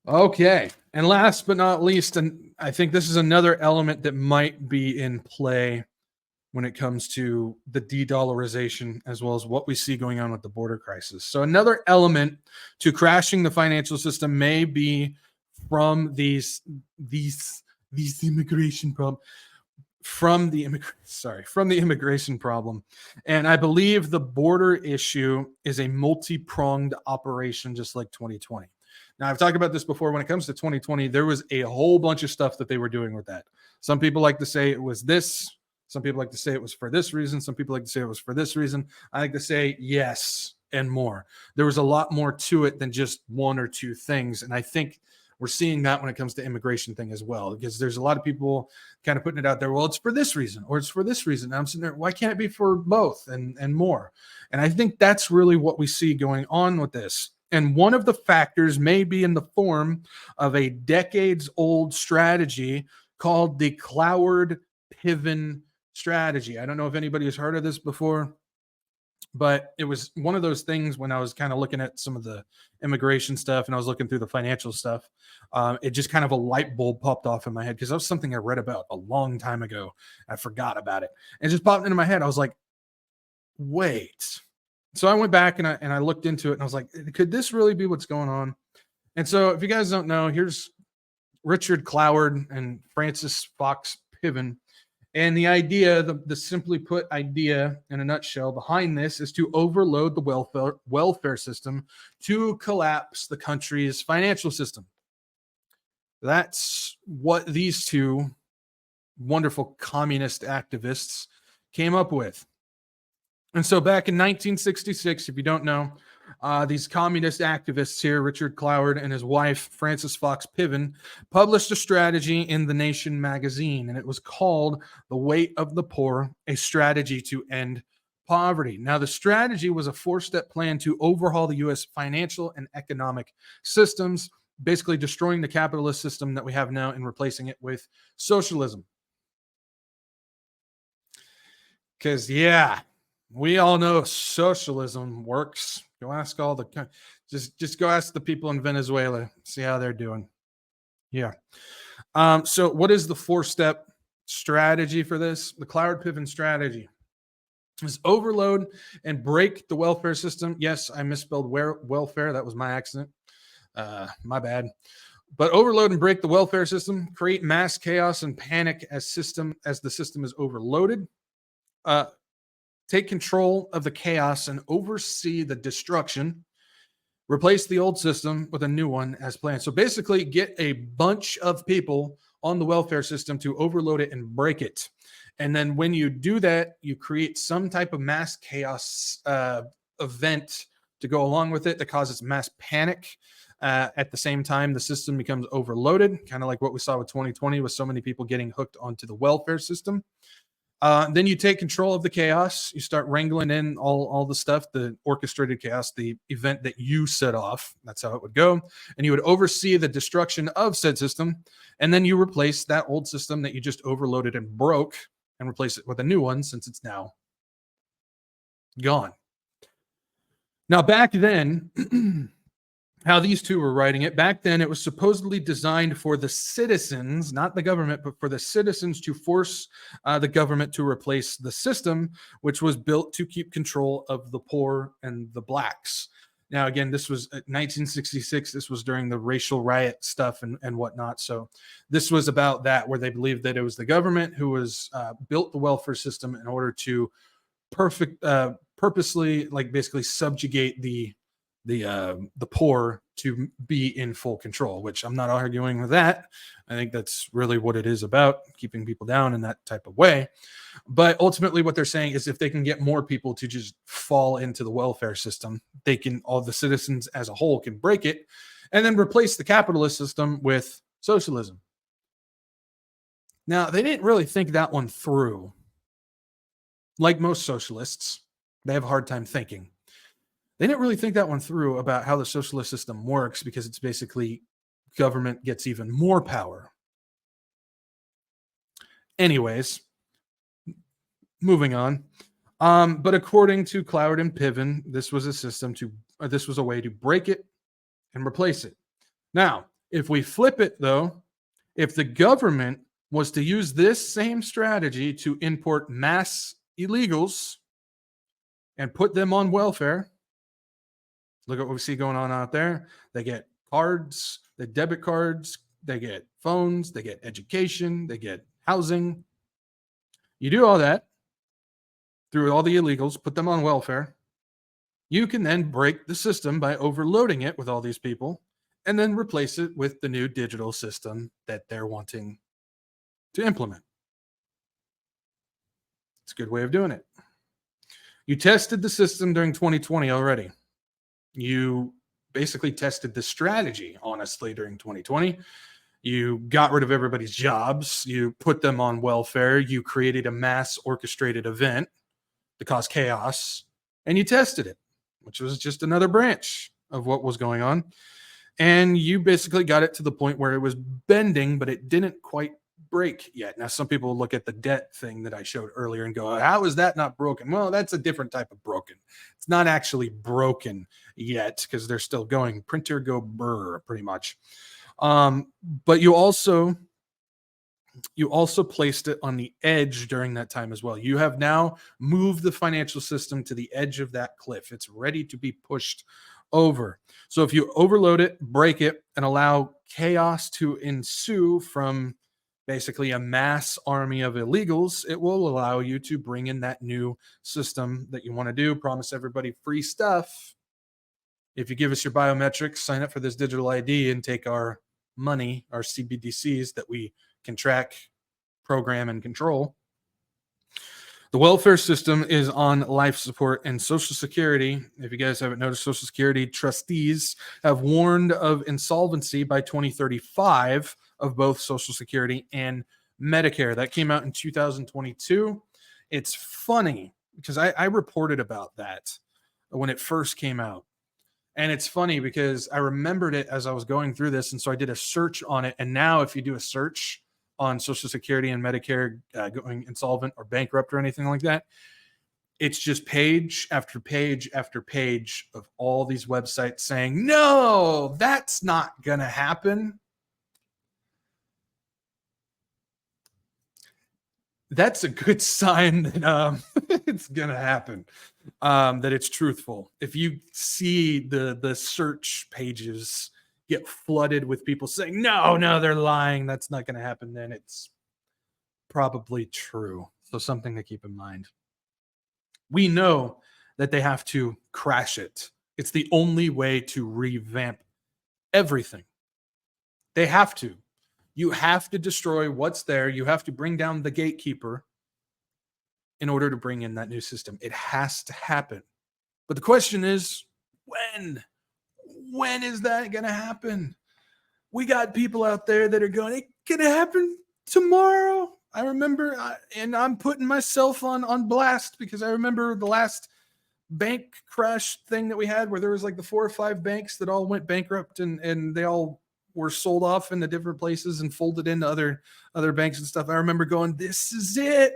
Okay. And last but not least, and I think this is another element that might be in play when it comes to the de-dollarization, as well as what we see going on with the border crisis. So another element to crashing the financial system may be from these immigration problem, from the immigration problem. And I believe the border issue is a multi-pronged operation, just like 2020. Now, I've talked about this before. When it comes to 2020, there was a whole bunch of stuff that they were doing with that. Some people like to say it was this. Some people like to say it was for this reason. Some people like to say it was for this reason. I like to say yes and more. There was a lot more to it than just one or two things. And I think we're seeing that when it comes to immigration thing as well, because there's a lot of people kind of putting it out there. Well, it's for this reason, or it's for this reason. And I'm sitting there, why can't it be for both and more? And I think that's really what we see going on with this. And one of the factors may be in the form of a decades-old strategy called the Cloward-Piven Strategy. I don't know if anybody has heard of this before, but it was one of those things when I was kind of looking at some of the immigration stuff and I was looking through the financial stuff. It just kind of a light bulb popped off in my head because that was something I read about a long time ago. I forgot about it. And it just popped into my head. I was like, wait. So I went back and I looked into it and I was like, could this really be what's going on? And so if you guys don't know, here's Richard Cloward and Francis Fox Piven. And the idea, the simply put idea in a nutshell behind this is to overload the welfare system to collapse the country's financial system. That's what these two wonderful communist activists came up with. And so back in 1966, if you don't know, these communist activists here, Richard Cloward and his wife, Frances Fox Piven, published a strategy in The Nation magazine, and it was called The Weight of the Poor, a Strategy to End Poverty. Now, the strategy was a four-step plan to overhaul the U.S. financial and economic systems, basically destroying the capitalist system that we have now and replacing it with socialism. Because, yeah, we all know socialism works. Go ask all the just go ask the people in Venezuela, see how they're doing. Yeah. So what is the four-step strategy for this? The Cloward-Piven strategy is overload and break the welfare system. Yes, I misspelled welfare. That was my accident. My bad. But overload and break the welfare system, create mass chaos and panic as the system is overloaded. Take control of the chaos and oversee the destruction. Replace the old system with a new one as planned. So basically, get a bunch of people on the welfare system to overload it and break it. And then when you do that, you create some type of mass chaos event to go along with it that causes mass panic. At the same time, the system becomes overloaded, kind of like what we saw with 2020 with so many people getting hooked onto the welfare system. Then you take control of the chaos. You start wrangling in all the stuff, the orchestrated chaos, the event that you set off. That's how it would go. And you would oversee the destruction of said system. And then you replace that old system that you just overloaded and broke and replace it with a new one since it's now gone. Now, back then, how these two were writing it, back then it was supposedly designed for the citizens, not the government, but for the citizens to force the government to replace the system, which was built to keep control of the poor and the blacks. Now, again, this was 1966. This was during the racial riot stuff and whatnot. So this was about that, where they believed that it was the government who was built the welfare system in order to purposely, like basically subjugate the poor to be in full control, which I'm not arguing with that. I think that's really what it is about, keeping people down in that type of way. But ultimately what they're saying is if they can get more people to just fall into the welfare system, all the citizens as a whole can break it and then replace the capitalist system with socialism. Now, they didn't really think that one through. Like most socialists, they have a hard time thinking. They didn't really think that one through about how the socialist system works, because it's basically government gets even more power. Anyways, moving on. But according to Cloward-Piven, this was a way to break it and replace it. Now, if we flip it though, if the government was to use this same strategy to import mass illegals and put them on welfare, look at what we see going on out there. They get cards, the debit cards, they get phones, they get education, they get housing. You do all that through all the illegals, put them on welfare. You can then break the system by overloading it with all these people and then replace it with the new digital system that they're wanting to implement. It's a good way of doing it. You tested the system during 2020 already. You basically tested the strategy, honestly, during 2020. You got rid of everybody's jobs. You put them on welfare. You created a mass orchestrated event to cause chaos, and you tested it, which was just another branch of what was going on. And you basically got it to the point where it was bending, but it didn't quite break yet. Now, some people look at the debt thing that I showed earlier and go, how is that not broken? Well, that's a different type of broken. It's not actually broken yet because they're still going printer go brr pretty much. But you also placed it on the edge during that time as well. You have now moved the financial system to the edge of that cliff. It's ready to be pushed over. So if you overload it, break it, and allow chaos to ensue from basically a mass army of illegals, it will allow you to bring in that new system that you want to do, promise everybody free stuff. If you give us your biometrics, sign up for this digital ID, and take our money, our CBDCs that we can track, program, and control. The welfare system is on life support, and Social Security, if you guys haven't noticed, Social Security trustees have warned of insolvency by 2035 of both Social Security and Medicare. That came out in 2022. It's funny because I reported about that when it first came out. And it's funny because I remembered it as I was going through this. And so I did a search on it. And now if you do a search on Social Security and Medicare going insolvent or bankrupt or anything like that, it's just page after page after page of all these websites saying, no, that's not going to happen. That's a good sign that it's going to happen, that it's truthful. If you see the search pages get flooded with people saying, no, they're lying, that's not going to happen, then it's probably true. So something to keep in mind. We know that they have to crash it. It's the only way to revamp everything. They have to. You have to destroy what's there. You have to bring down the gatekeeper in order to bring in that new system. It has to happen. But the question is, when? When is that going to happen? We got people out there that are going, it can happen tomorrow. I remember, and I'm putting myself on blast because I remember the last bank crash thing that we had where there was like the 4 or 5 banks that all went bankrupt and they all were sold off into different places and folded into other banks and stuff. I remember going, this is it.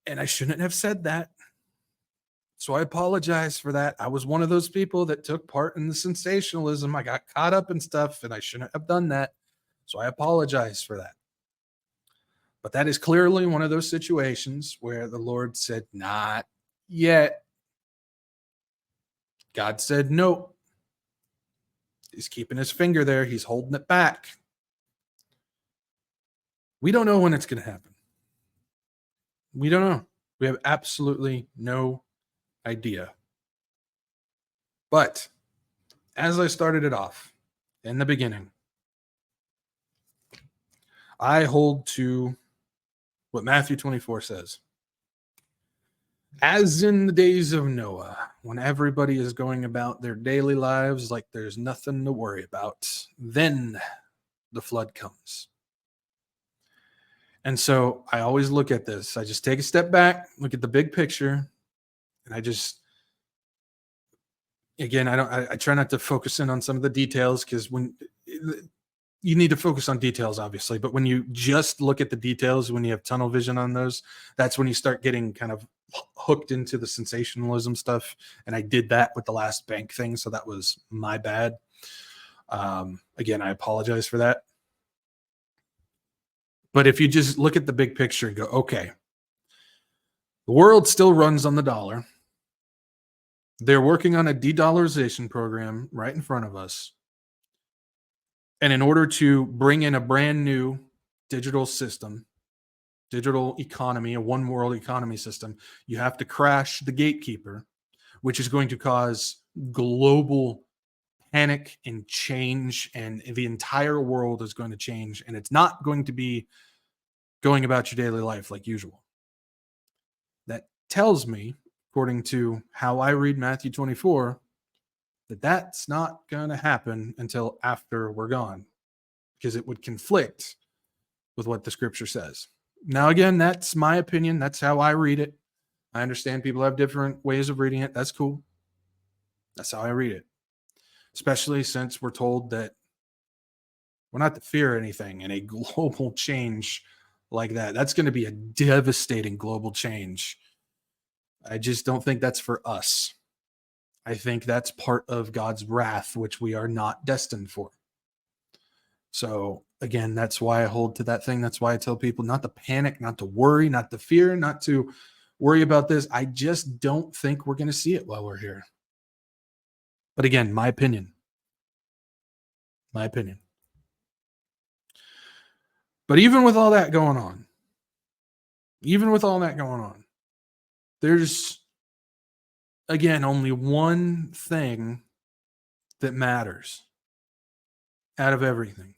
And I shouldn't have said that. So I apologize for that. I was one of those people that took part in the sensationalism. I got caught up in stuff and I shouldn't have done that. So I apologize for that. But that is clearly one of those situations where the Lord said, not yet. God said, no. He's keeping his finger there. He's holding it back. We don't know when it's going to happen. We don't know. We have absolutely no idea. But as I started it off in the beginning, I hold to what Matthew 24 says. As in the days of Noah, when everybody is going about their daily lives like there's nothing to worry about, then the flood comes. And so I always look at this. I just take a step back, look at the big picture, and I try not to focus in on some of the details because when you need to focus on details, obviously, but when you just look at the details, when you have tunnel vision on those, that's when you start getting kind of hooked into the sensationalism stuff. And I did that with the last bank thing, so that was my bad. Again, I apologize for that. But if you just look at the big picture and go, okay, the world still runs on the dollar. They're working on a de-dollarization program right in front of us. And in order to bring in a brand new digital system, digital economy, a one world economy system, you have to crash the gatekeeper, which is going to cause global panic and change, and the entire world is going to change, and it's not going to be going about your daily life like usual. That tells me, according to how I read Matthew 24, that that's not going to happen until after we're gone, because it would conflict with what the scripture says. Now, again, that's my opinion. That's how I read it. I understand people have different ways of reading it. That's cool. That's how I read it. Especially since we're told that we're not to fear anything in a global change like that. That's going to be a devastating global change. I just don't think that's for us. I think that's part of God's wrath, which we are not destined for. So again, that's why I hold to that thing. That's why I tell people not to panic, not to worry, not to fear, not to worry about this. I just don't think we're going to see it while we're here. But again, my opinion. My opinion. But even with all that going on, there's, again, only one thing that matters out of everything.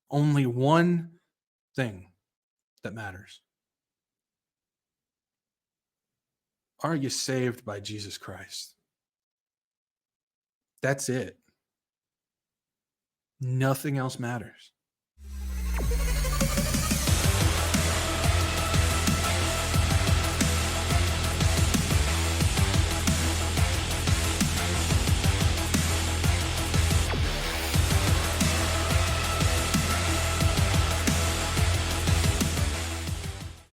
Only one thing that matters. Are you saved by Jesus Christ? That's it. Nothing else matters.